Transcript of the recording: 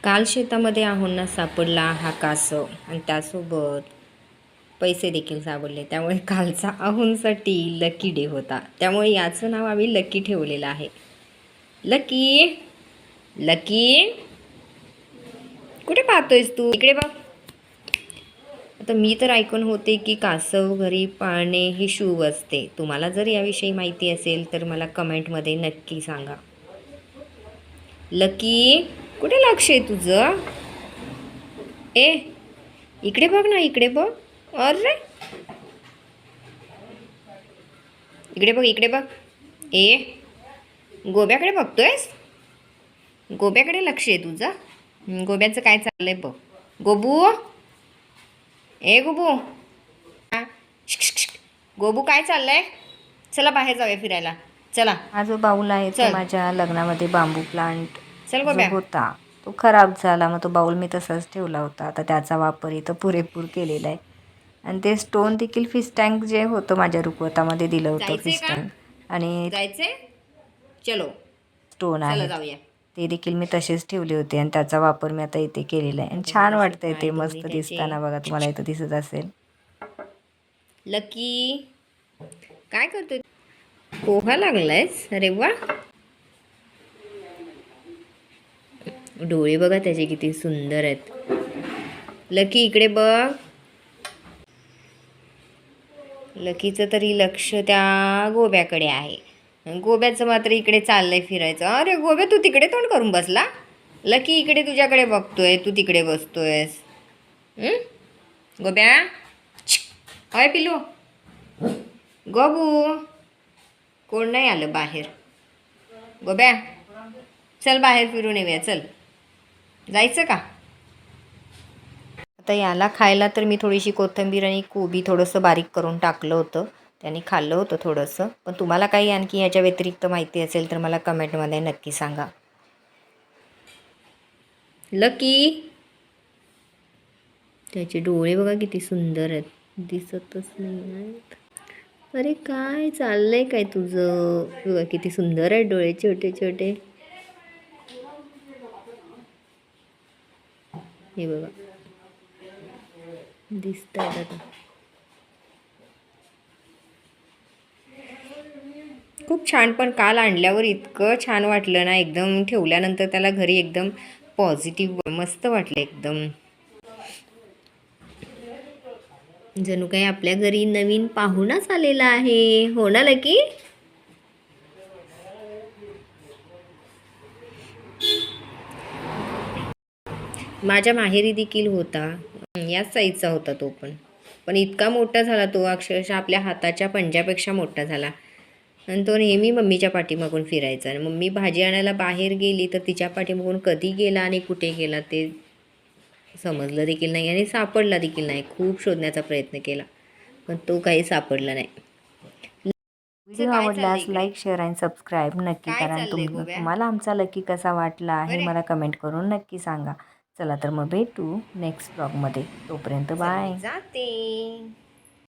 काल शेतामध्ये आहोंना सापडला हा कासव आणि त्यासोबत पैसे देखील सापडले. त्यामुळे कालचा आहोंसाठी लकी डे होता. त्यामुळे याचं नाव आम्ही लकी ठेवलेलं आहे. लकी लकी कुठे पाहतोयस तू? इकडे बघ. आता मी तर ऐकून होते की कासव घरी पाळणे ही शुभ असते. तुम्हाला जर याविषयी माहिती असेल तर मला कमेंटमध्ये नक्की सांगा. लकी कुठे लक्ष आहे तुझं? इकडे बघ ना, इकडे बघ. अरे इकडे बघ, इकडे बघ. गोब्याकडे बघतोयस? गोब्याकडे लक्ष आहे तुझं? गोब्याचं काय चाललंय बघ. गोबू गोबू गोबू काय चाललंय? चला बाहेर जाऊया फिरायला. चला. हा जो बाऊल आहे तो माझ्या लग्नामध्ये बांबू प्लांट चल जो गोब्या. होता तो खराब झाला. मग तो बाऊल मी तसाच ठेवला होता. आता त्याचा वापर इथं पुरेपूर केलेला आहे. आणि ते स्टोन देखील फिश टँक जे होतं माझ्या रुखवतामध्ये दिलं होतं फिश टँक आणि जायचंय? चलो स्टोन चला आहेत जाऊया. ते देखील मी तसेच ठेवले होते आणि त्याचा वापर मी आता इथे केलेला आहे. आणि छान वाटतंय ते मस्त दिसताना बघा, तुम्हाला इथं दिसत असेल. लकी काय करतोय? पोहा लागलायस? अरे वा. डोळे बघा त्याचे किती सुंदर आहेत. लकी इकडे बघ. लकीचं तरी लक्ष त्या गोब्याकडे आहे. गोब्याचं मात्र इकडे चाललंय फिरायचं. अरे गोब्या, तू तिकडे तोंड करून बसला? लकी इकडे तुझ्याकडे बघतोय, तू तिकडे बसतोयस. गोब्या अय पिलू. गोबू कोण नाही आलं बाहेर. गोब्या चल बाहेर फिरून येऊया. चल जायचं का? आता याला खायला तर मी थोडीशी कोथिंबीर आणि कोबी थोडंसं बारीक करून टाकलं होतं. त्यांनी खाल्लं होतं थोडंसं. पण तुम्हाला काही आणखी याच्या व्यतिरिक्त माहिती असेल तर मला कमेंटमध्ये नक्की सांगा. लकी त्याचे डोळे बघा किती सुंदर आहेत. दिसतच नाही आहेत. अरे काय चाललंय काय तुझं? बघा किती सुंदर आहेत डोळे, छोटे छोटे. हे बघा दिसत आहेत आता. खूप छान. पण काल आणल्यावर इतकं छान वाटलं ना, एकदम ठेवल्यानंतर त्याला घरी एकदम पॉझिटिव्ह मस्त वाटलं एकदम. जणू काही आपल्या घरी नवीन पाहुणाच आलेला आहे. हो ना लकी? माझ्या माहेरी देखील होता. याच साईजचा होता तो पण इतका मोठा झाला तो, अक्षरशः आपल्या हाताच्या पंजापेक्षा मोठा झाला. आणि तो नेहमी मम्मीच्या पाठीमागून फिरायचा. आणि मम्मी भाजी आणायला बाहेर गेली तर तिच्या पाठीमागून कधी गेला आणि कुठे गेला ते समजलं देखील नाही आणि सापडला देखील नाही. खूप शोधण्याचा प्रयत्न केला पण तो काही सापडला नाही. व्हिडिओ आवडल्यास लाईक, शेअर आणि सबस्क्राईब नक्की करा. तुम्हाला आमचा लकी कसा वाटला हे मला कमेंट करून नक्की सांगा. चला तर मग भेटू नेक्स्ट ब्लॉगमध्ये. तोपर्यंत बाय. जाते.